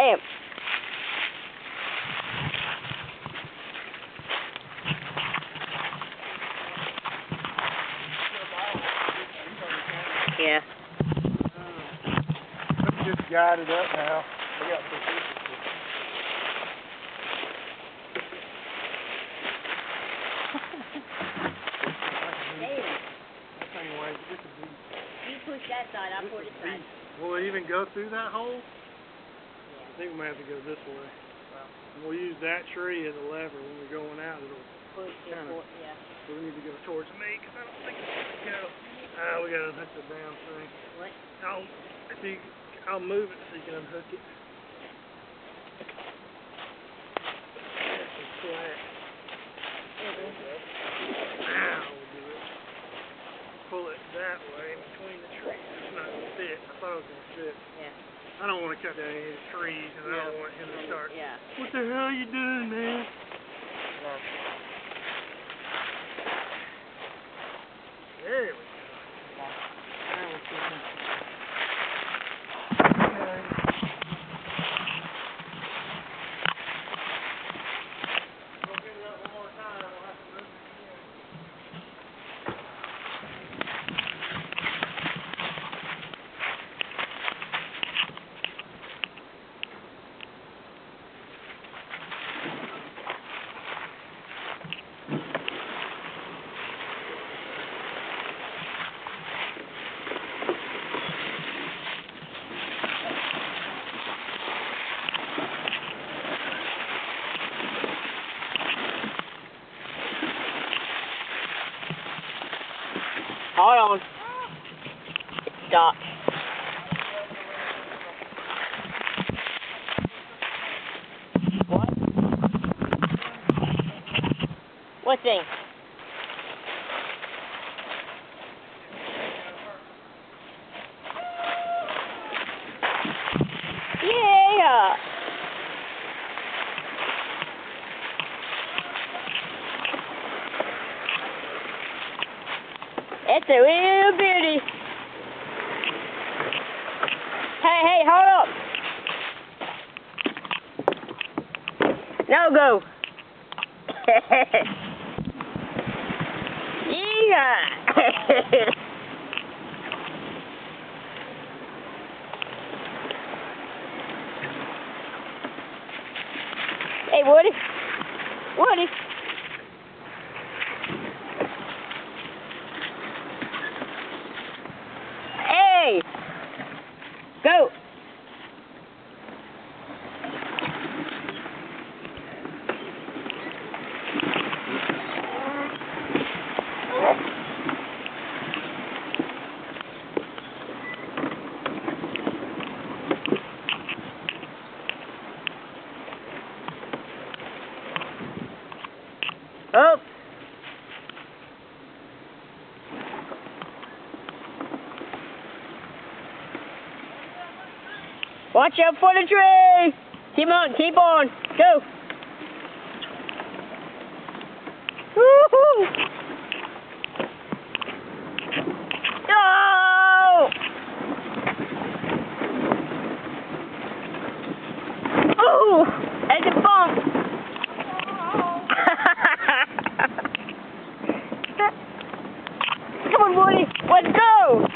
Damn. Yeah. Let's just guide it up now. We got some pieces. Anyway, it's a beast. You push that side, I'll push this side. Will it even go through that hole? Yeah. I think we might have to go this way. And we'll use that tree as a lever when we're going out. It'll push it forward, yeah. So we need to go towards me because I don't think it's going to go. We got to hook the damn thing. What? I'll move it so you can unhook it. That's some slack. Now we'll do it. Pull it that way in between the trees. It's not going to fit. I thought it was going to fit. Yeah. I don't want to cut down any of the trees and I don't want him to start. Yeah. What the hell are you doing, man? There we go. Now we're cooking. Okay. We'll give it up one more time. We'll have to move it again. Hold on. Stop. What? What thing? Yeah. It's a real beauty. Hey, hold up. No go. Yeah. Hey, Woody. Woody. Hey! Go! Up! Watch out for the tree! Keep on, go! Woohoo! No! Oh! That's a bump! Come on, Woody, let's go!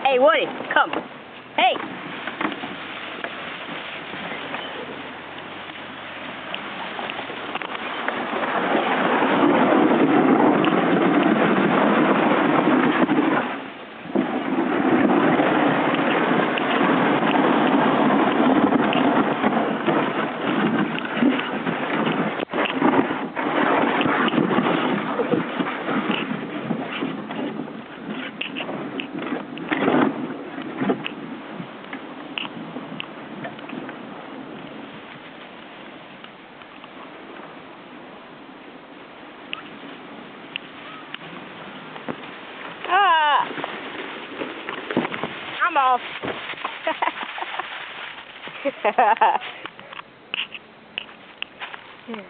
Hey, Woody, come. Hey. Yeah.